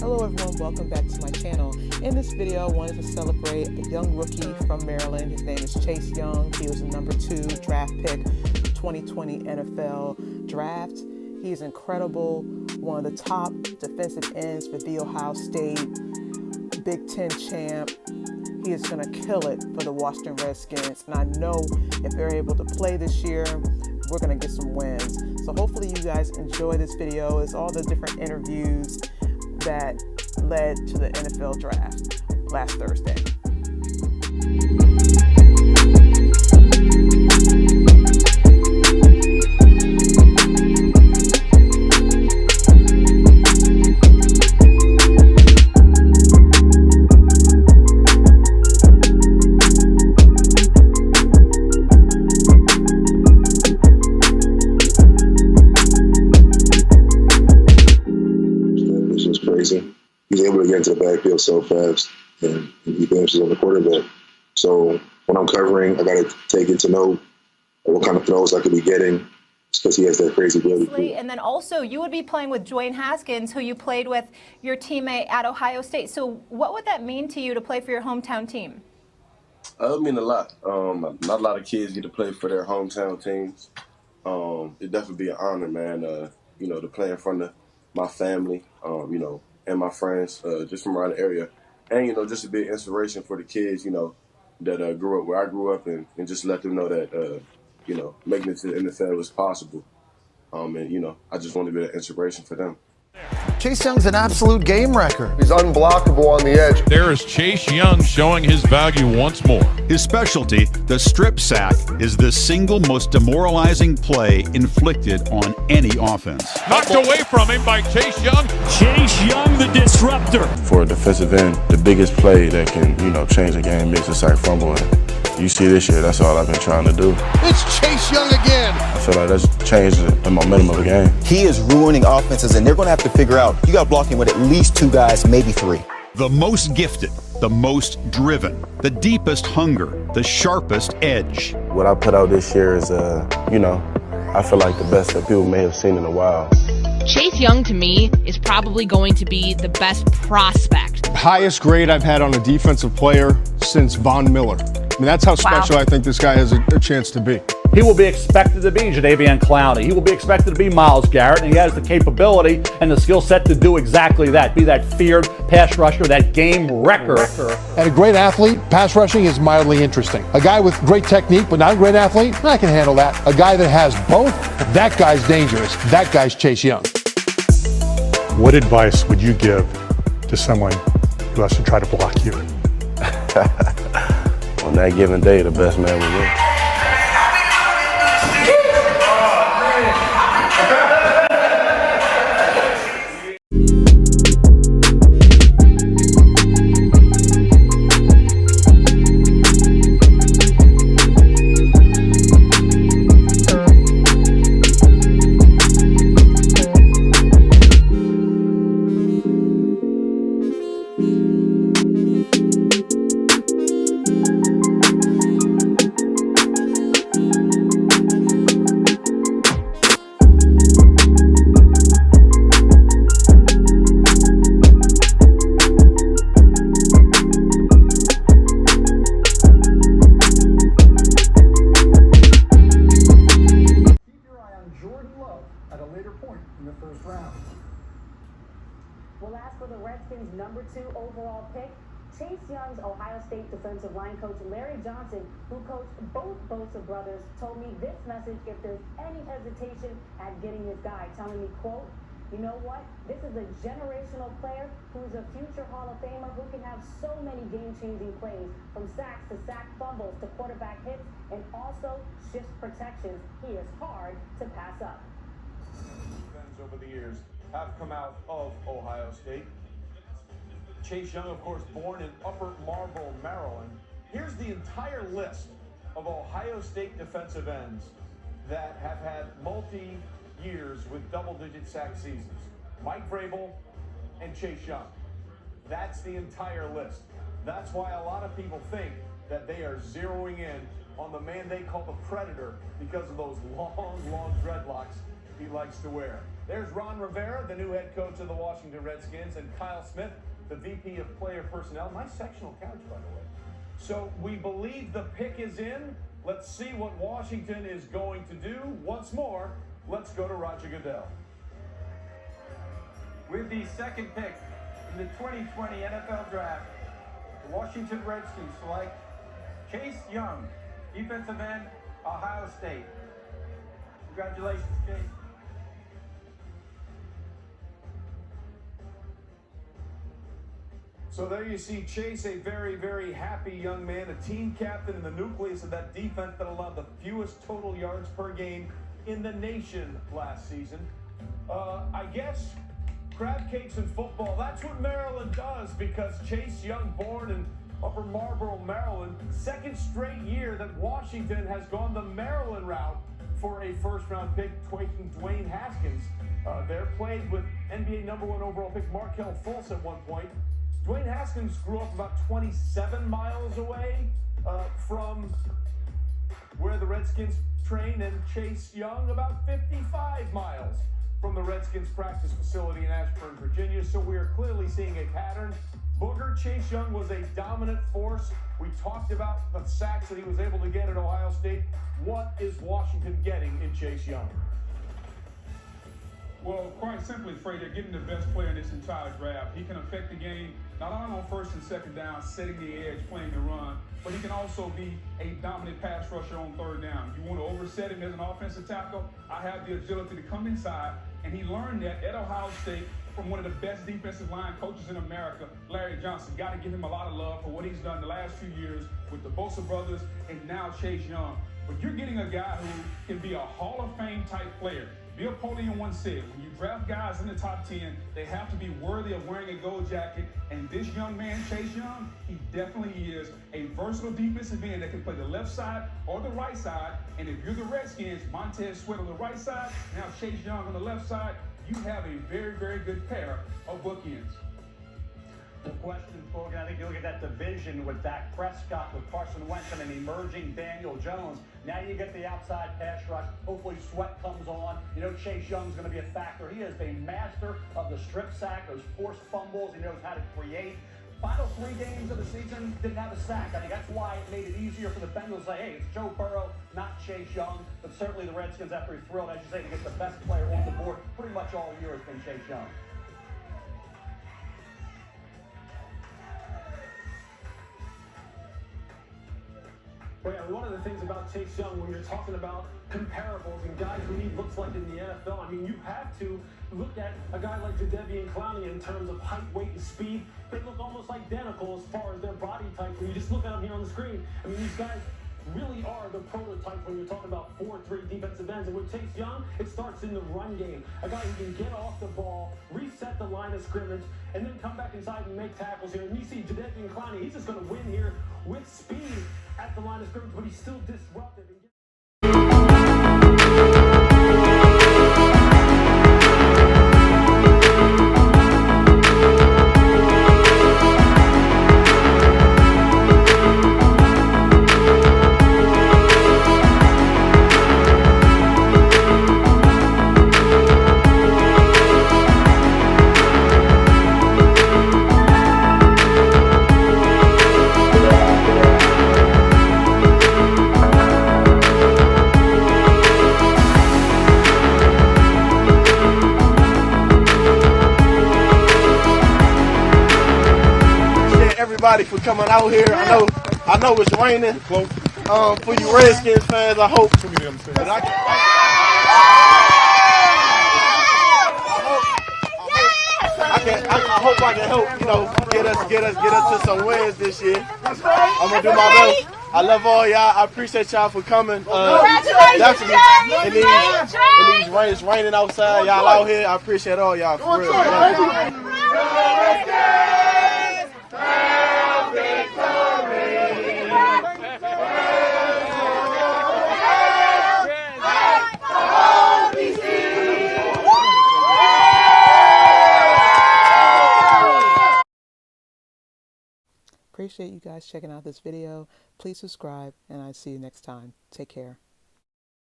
Hello everyone, welcome back to my channel. In this video, I wanted to celebrate a young rookie from Maryland. His name is Chase Young. He was the number 2 draft pick, 2020 NFL draft. He's incredible, one of the top defensive ends for the Ohio State, Big Ten champ. He is going to kill it for the Washington Redskins, and I know if they're able to play this year, we're going to get some wins. So hopefully you guys enjoy this video. It's all the different interviews that led to the NFL draft last Thursday. He's able to get into the backfield so fast, and he finishes on the quarterback. So when I'm covering, I got to take into note what kind of throws I could be getting, because he has that crazy ability. And then also, you would be playing with Dwayne Haskins, who you played with your teammate at Ohio State. So what would that mean to you to play for your hometown team? It mean a lot. Not a lot of kids get to play for their hometown teams. It'd definitely be an honor, man. To play in front of my family, and my friends, just from around the area, and just to be an inspiration for the kids, that grew up where I grew up, and just let them know that making it to the NFL was possible. I just want to be an inspiration for them. Chase Young's an absolute game wrecker. He's unblockable on the edge. There is Chase Young showing his value once more. His specialty, the strip sack, is the single most demoralizing play inflicted on any offense. Knocked away from him by Chase Young. Chase Young, the disruptor. For a defensive end, the biggest play that can, change the game is a sack fumble. You see this year, that's all I've been trying to do. It's Chase Young again. I feel like that's changed the momentum of the game. He is ruining offenses, and they're going to have to figure out, you got to block him with at least 2 guys, maybe 3. The most gifted, the most driven, the deepest hunger, the sharpest edge. What I put out this year is, I feel like the best that people may have seen in a while. Chase Young, to me, is probably going to be the best prospect. Highest grade I've had on a defensive player since Von Miller. I mean, that's how special I think this guy has a chance to be. He will be expected to be Jadeveon Clowney. He will be expected to be Myles Garrett, and he has the capability and the skill set to do exactly that. Be that feared pass rusher, that game wrecker. And a great athlete, pass rushing is mildly interesting. A guy with great technique, but not a great athlete, I can handle that. A guy that has both, that guy's dangerous. That guy's Chase Young. What advice would you give to someone who has to try to block you? On that given day, the best man will win. Well, as for the Redskins' number 2 overall pick, Chase Young's Ohio State defensive line coach Larry Johnson, who coached both Bosa brothers, told me this message if there's any hesitation at getting this guy, telling me, quote, "You know what? This is a generational player who's a future Hall of Famer who can have so many game-changing plays, from sacks to sack fumbles to quarterback hits, and also shift protections. He is hard to pass up." Over the years have come out of Ohio State. Chase Young, of course, born in Upper Marlboro, Maryland. Here's the entire list of Ohio State defensive ends that have had multi-years with double-digit sack seasons. Mike Vrabel and Chase Young. That's the entire list. That's why a lot of people think that they are zeroing in on the man they call the Predator because of those long dreadlocks he likes to wear. There's Ron Rivera, the new head coach of the Washington Redskins, and Kyle Smith, the VP of Player Personnel. Nice sectional couch, by the way. So we believe the pick is in. Let's see what Washington is going to do. Once more, let's go to Roger Goodell. With the second pick in the 2020 NFL Draft, the Washington Redskins select Chase Young, defensive end, Ohio State. Congratulations, Chase. So there you see Chase, a very, very happy young man, a team captain in the nucleus of that defense that allowed the fewest total yards per game in the nation last season. I guess crab cakes and football, that's what Maryland does, because Chase Young, born in Upper Marlboro, Maryland, second straight year that Washington has gone the Maryland route for a first-round pick, taking Dwayne Haskins. They're played with NBA #1 overall pick Markelle Fultz at one point. Dwayne Haskins grew up about 27 miles away from where the Redskins train, and Chase Young about 55 miles from the Redskins practice facility in Ashburn, Virginia. So we are clearly seeing a pattern. Booger, Chase Young was a dominant force. We talked about the sacks that he was able to get at Ohio State. What is Washington getting in Chase Young? Well, quite simply, Fred, they're getting the best player in this entire draft. He can affect the game, not only on first and second down, setting the edge, playing the run, but he can also be a dominant pass rusher on third down. You want to overset him as an offensive tackle, I have the agility to come inside, and he learned that at Ohio State from one of the best defensive line coaches in America, Larry Johnson. Got to give him a lot of love for what he's done the last few years with the Bosa brothers and now Chase Young. But you're getting a guy who can be a Hall of Fame type player. Bill Polian once said, when you draft guys in the top 10, they have to be worthy of wearing a gold jacket. And this young man, Chase Young, he definitely is a versatile defensive end that can play the left side or the right side. And if you're the Redskins, Montez Sweat on the right side, now Chase Young on the left side, you have a very, very good pair of bookends. The question, Morgan, I think you look at that division with Dak Prescott, with Carson Wentz, and an emerging Daniel Jones. Now you get the outside pass rush. Hopefully Sweat comes on. You know Chase Young's going to be a factor. He is a master of the strip sack, those forced fumbles. He knows how to create. Final 3 games of the season didn't have a sack. I think that's why it made it easier for the Bengals to say, hey, it's Joe Burrow, not Chase Young. But certainly the Redskins, after he's thrilled, as you say, to get the best player on the board pretty much all year has been Chase Young. Well, yeah, one of the things about Chase Young, when you're talking about comparables and guys who he looks like in the NFL, I mean, you have to look at a guy like Jadeveon Clowney in terms of height, weight, and speed. They look almost identical as far as their body type. When you just look at them here on the screen, I mean, these guys really are the prototype when you're talking about 4-3 defensive ends. And with Chase Young, it starts in the run game. A guy who can get off the ball, reset the line of scrimmage, and then come back inside and make tackles here. And you see Jadeveon Clowney, he's just going to win here with speed at the line of scrimmage, but he's still disruptive. Everybody for coming out here. I know it's raining. For you Redskins fans, I hope. I hope I can help. You know, get us to some wins this year. I'm gonna do my best. I love all y'all. I appreciate y'all for coming. Definitely. It's raining outside. Y'all out here. I appreciate all y'all for real. Appreciate you guys checking out this video. Please subscribe, and I'll see you next time. Take care.